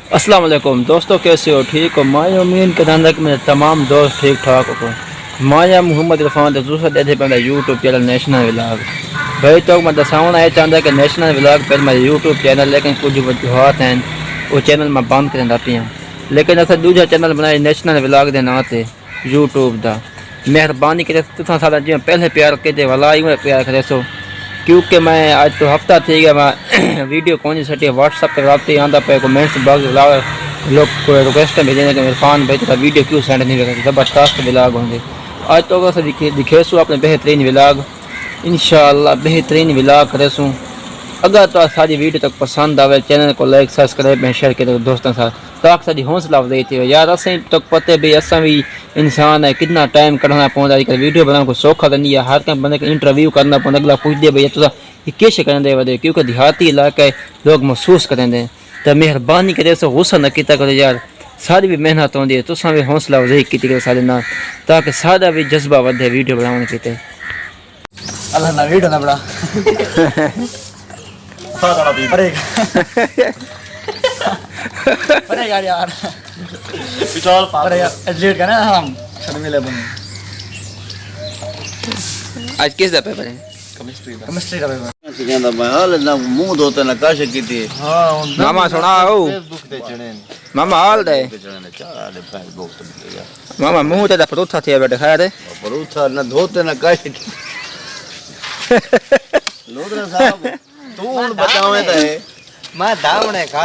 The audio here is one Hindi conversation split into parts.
अस्सलाम वालेकुम दोस्तों, कैसे हो? ठीक हो? मैं उम्मीद करता हूं कि मेरे तमाम दोस्त ठीक ठाक हो। मैं मोहम्मद इरफान दूसरा दे पे यूट्यूब चैनल नेशनल विलॉग भाई तो मैं दसाना ये चाहता कि नेशनल विलॉग पर मेरा यूट्यूब चैनल लेकिन कुछ वजूहत हैं वो चैनल मैं बंद कर जाती हैं, लेकिन अस दूजा चैनल बनाए नेशनल विलॉग के नाम से यूट्यूब का। मेहरबानी करे तुसा सारा जी पहले प्यार कहते वाला ही प्यार करे सो, क्योंकि मैं आज तो हफ्ता थी गया मैं वीडियो कौन सी सटी व्हाट्सअप पर राब्ते आंदा पे कमेंट्स बॉक्स लोग को रिक्वेस्ट भेजे कि इरफान भाई तेरा वीडियो क्यों सेंड नहीं करते, ज़बरदस्त विलाग होंगे। आज तो अगर दिखेसू अपने बेहतरीन विलाग, इंशाअल्लाह बेहतरीन विलाग करेसूँ। अगर तो सारी वीडियो तक पसंद आवे चैनल को लाइक सब्सक्राइब शेयर करें दोस्तों साथ, ताकि सारी हौसला अफजाई थी यार। असें तक पते भी असा भी इंसान है, कितना टाइम कढ़ना पौंदा अजकल वीडियो बनाने को सौखा तो नहीं है। हर कंहिं बंदे को इंटरव्यू करना पौंदा, अगला पुछदे भैया तुसा किश करेंदे वदे, क्योंकि देहाती इलाका लोग महसूस करेंदे। तो मेहरबानी करे सो गुस्सा न किया करो यार, सारी भी मेहनत होंदी है, तुसा भी हौसला अफजाई की करो सारे नाल, ताकि सारा भी जज्बा वधे वीडियो बनाने की। अल्लाह ना वीडियो ना बड़ा अरे यार पिछोल अरे यार एडिट करना हम शर्मिले बन। आज किस दा पेपर है? केमिस्ट्री का पेपर कहंदा मैं हाल ना मुंह धोते ना काश कीती। हां मामा सुनाओ फेसबुक ते चढ़े मामा हाल दे चढ़ने चाले फेसबुक ते यार मामा मुंह ते परोठा थे बैठे खाया थे परूथा ना धोते ना काश लोदरा साहब तू हुन बचावे ते मैं धावणे खा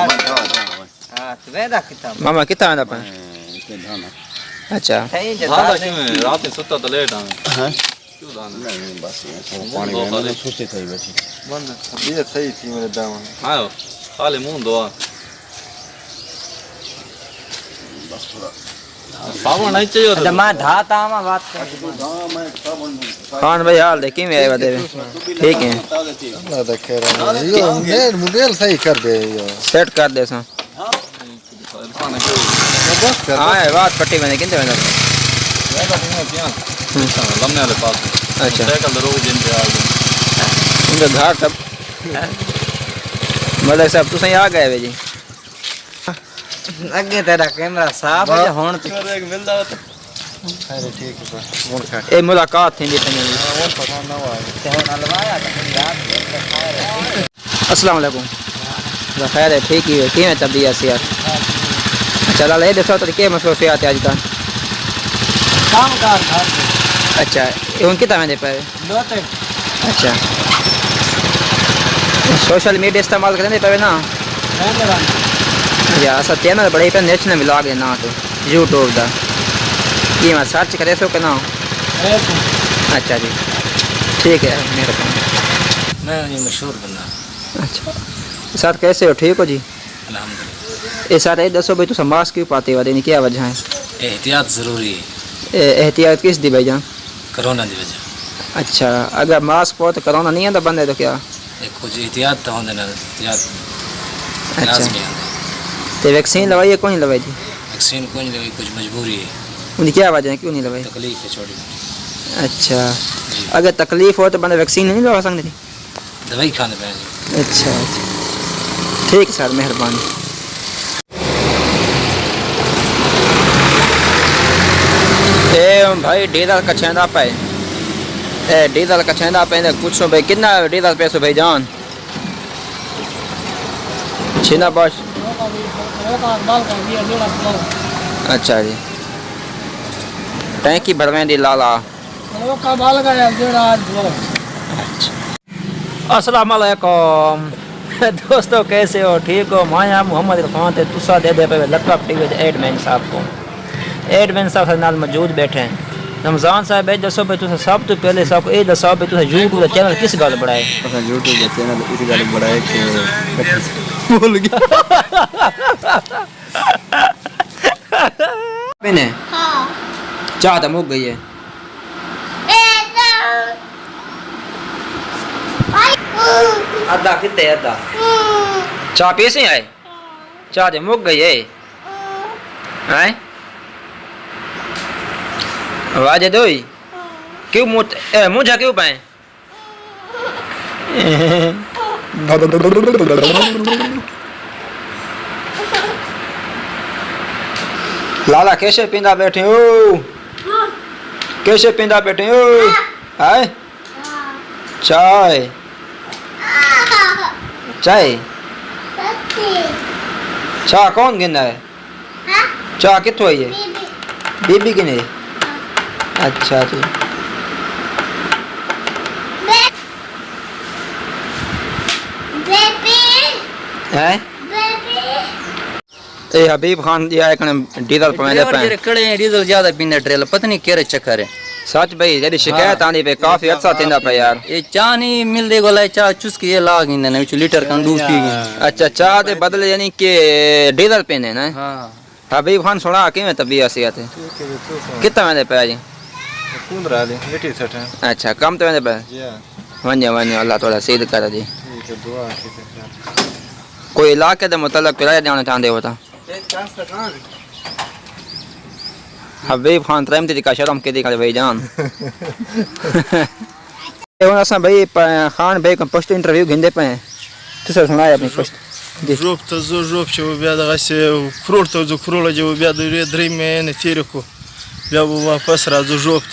हां वेदा किताब मामा कितना आंदा पे के धाना। अच्छा सही हाँ जता रात में सुता तो लेट आवे हां क्यों दाना नहीं बस ये पानी में सुस्ती थई बैठी बंद तबीयत सही थी मेरे दावन आयो खाली मुंह धोआ बस थोड़ा साबुन नहीं चाहिए अच्छा मैं धाता में बात कर हां मैं साबुन खान भाई हाल दे किवें आए वदे ठीक है अल्लाह दा खैर है यो मोबाइल सही कर दे यो सेट कर दे सा बस कर हां है बात पट्टी में किंते में लमने वाले पास अच्छा साइकिल तो रोज दिन पे आ गए उनका घर तब मतलब सब तुम आ गए वे जी अगे तेरा कैमरा साफ है हुन एक मिलदा तो अरे ठीक है मोर खा ए मुलाकात थी जितने और पता ना हुआ ते हुन अलवाया तो याद अस्सलाम वालेकुम खैर है ठीक ही है किवें तबीयत से यार चला ले दसो तो के मसरूफियत है आजकल काम कर घर अच्छा ये उनकी तरह दे पाए लोटे अच्छा सोशल मीडिया इस्तेमाल करने पे ना या ऐसा चैनल बड़े पे नेशनल विलॉग है ना तो यूट्यूब दा ये मैं सर्च करे सो के ना अच्छा जी ठीक है मेहरबानी मैं ये मशहूर बंदा अच्छा सर कैसे हो? ठीक हो जी? अल्हम्दुलिल्लाह ये सर ये दसो भाई तुम मास्क क्यों पाते हो? देनी क्या वजह है? एहतियात जरूरी है एहतियात किस दी भाईजान? कोरोना की वजह अच्छा अगर मास्क पाओ तो कोरोना नहीं आता बंद है तो क्या? कुछ एहतियात तो होने ना एहतियात अच्छा लाजमी है। तो वैक्सीन लगाई है कौन नहीं लगाई थी? वैक्सीन कोई नहीं लगी, कुछ मजबूरी है, उनकी क्या वजह है क्यों नहीं लगाई? तकलीफ है छोटी अच्छा अगर तकलीफ हो तो बंदा वैक्सीन नहीं लगा सकते थी? दवाई खाने पे अच्छा अच्छा ठीक सर मेहरबानी। ए भाई डीजल का छेंदा पे ए डीजल का छेंदा पे पूछो भाई कितना डीजल पैसो भाई जान छेंदा बस। अच्छा जी टैंकी भरवें दी लाला। अस्सलाम वालेकुम दोस्तों, कैसे हो? ठीक हो? मैं मोहम्मद इरफान ते तुसा दे पे लकब टीवी एडमैन साहब को एडमैन साहब नाल मौजूद बैठे हैं। रमजान साहब दसो भाई तुसा सब तो पहले सब ये दसो भाई तुसा यूट्यूब का चैनल किस गल बढ़ाए? पता यूट्यूब का चैनल इस गल बढ़ाए कि भूल गया मैंने चाह तो मुक गई है। अद्धा कितने अद्धा चाह पी से आए चाह तो मुक गई है हैं आवाज दो क्यों मुझा क्यों पाए लाला कैसे पींदा बैठे हो? कैसे पींदा बैठे हो? हाय चाय चाय चाह कौन गिनदा है? चाह कितों आई है? बीबी गिने? अच्छा जी। है ए हबीब खान जी आए कने डीजल पवेंदे पे कड़े डीजल ज्यादा पींदा ट्रेल पता नहीं केरे चक्कर है। सच भाई जड़ी शिकायत आंदी पे काफी अच्छा थींदा पे यार। ये चाह नहीं मिलदे गोला चाह चुस्की ये लाग इंदे ने लीटर का दूध पी गए। अच्छा चाह दे बदले यानी कि डीजल पींदे ना? हां हबीब खान सुना किवें तबीयत है कितना वेंदे पे जी? 15 दे 60। अच्छा कम तो वेंदे पे वन्या वन्या अल्लाह तआला सीध करे जी। दुआ कोई इलाके दे मुतल्लिक किराया देना चाहते हो ता हबीब खान त्रहमती दी का शर्म के दी का भाई जान। हुन असा भाई खान भाई को पोस्ट इंटरव्यू गिंदे पे तुसे सुनाया अपनी पोस्ट Жоп та зо жоп че бяда гасе крол та зо крола же бяда дриме не тиреко бя бува пасра зо жоп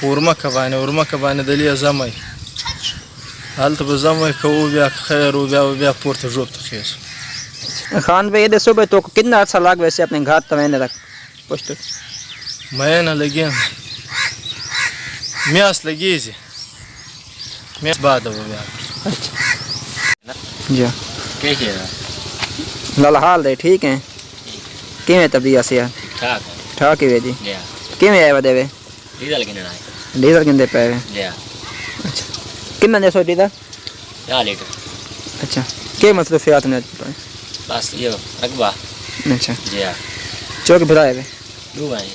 урма каване далия замай हालत बजामे को बया खैर हो बया पोर्ट जोप तो खेस खान भाई ये सुबह तो कितना अच्छा लाग वैसे अपने घर तवेने तक पोस्ट मैं ना लगे म्यास लगी जी म्यास बाद हो गया। अच्छा जी कैसे है? लाला हाल दे ठीक है किवें तबीयत से यार? ठाक ठाक ही वे जी गया किवें आए वदे वे डीजल किने आए डीजल किंदे पे वे? गया अच्छा कितना दे सो डीजल? 4 लीटर। अच्छा के मसरूफियात ने बस ये रकबा अच्छा जी हां चौक भराए वे? दो भाई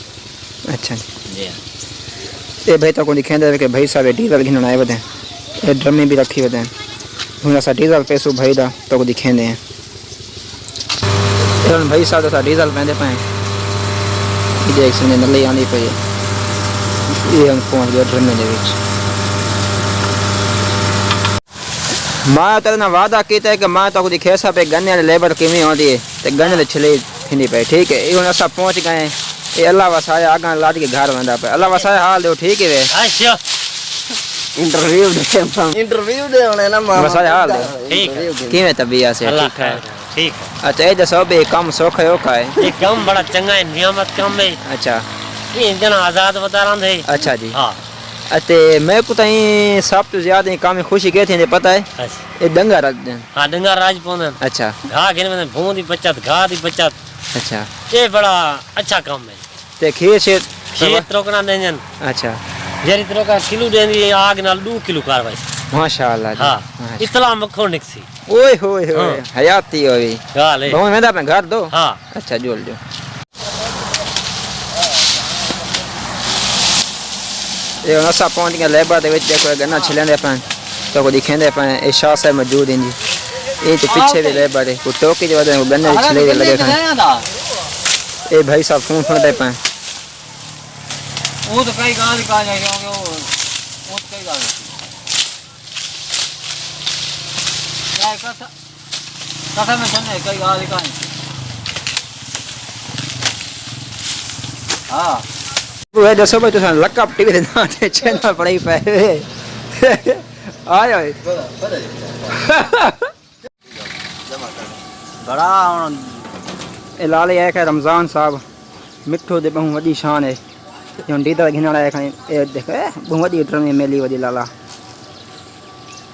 अच्छा जी हां ए भाई तो को दिखेंदे के भाई साहब डीजल घिन आए वदे ए ड्रम में भी रखी वदे हुन सा डीजल पैसो भाई दा तो को दिखेंदे हैं एन भाई साहब सा डीजल पेंदे पे ये एक सुने नली आंदी पे ये हम पहुंच गए ड्रम में दे विच मैं तेरे ना वादा किया है कि मैं तो दिखे सा पे गन्ने लेबर किमी होती है ते गन्ने छिले थींदी पे ठीक है ये असा पहुंच गए ये अल्लाह वसाया आगा लाद के घर वंदा पे अल्लाह वसाया हाल दो ठीक है वे अच्छा इंटरव्यू दे होने ना मामा वसाया हाल दे ठीक है किवें तबीयत से अल्लाह खैर ठीक है। अच्छा ये दसो बे काम सोख है ओका है ये काम बड़ा चंगा है नियामत काम है अच्छा ये जना आजाद बता रहा है। अच्छा जी हां अते मैं को ताई सब तो ज्यादा काम में खुशी के थे पता है अच्छा ये दंगा राज हां डंगा राज पोंदन अच्छा घा गिन में भूं दी बचत घा दी बचत अच्छा ये बड़ा अच्छा काम है। ते खेत से खेत रोकना देंजन अच्छा जरी तरह का किलो देंदी आग नाल 2 किलो कारवाई माशाल्लाह जी हां इतला मखो निकसी ओए होए होए हयाती होई गाल है बहुत में अपने घर दो हां अच्छा जोल जो ये नसा पहुंच गया लेबर दे विच देखो गन्ना छिलेंदे पन तो को दिखेंदे पन ए शाह साहब मौजूद हैं जी ये तो पीछे भी लेबर है को टोकी जो वदे गन्ने छिले लगे थे ए भाई साहब फोन फड़े पन वो तो कई गाल का जाएगा वो तो कई गाल क्या कथा में सुन कई गाल का हां वो है दसो भाई तो लकब टीवी दे ना चैनल पड़ई पे आयो बड़ा ए लाले है के रमजान साहब मिठो दे बहु वडी शान है यो डीदा घिनाड़ा है खने ए देख बहु वडी ड्रम में मेली वडी लाला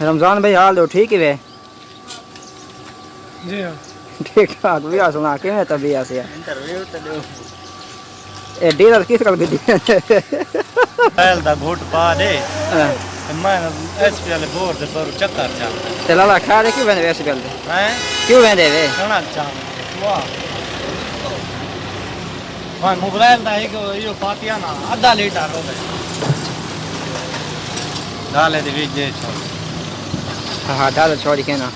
रमजान भाई हाल दो ठीक है वे जी हां ठीक ठाक भी सुना के मैं तबीयत से इंटरव्यू तो दो ए डीलर किस कर दी पहल दा घोट पा दे मैं एसपीएल बोर्ड दे पर चक्कर चा ते लाला खा दे क्यों वेंदे वैसे बेल हैं क्यों वेंदे वे कणा चा वाह मैं मोबाइल दा एक यो पातिया ना आधा लीटर हो गए डाले दे बीज हां डाल छोड़ के ना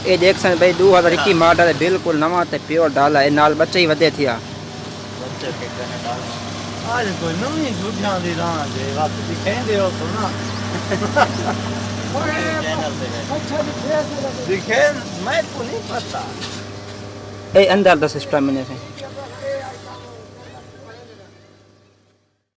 ए देख सन भाई 2021 मॉडल है बिल्कुल नवा ते प्योर डाला ए नाल बच्चे ही वदे थिया बच्चे के कने डाल आज कोई नवी दुनिया दी राह दे बात दिखेंदे हो सुना चैनल पे दिखे मैं को नहीं पता ए अंदर द सिस्टम में से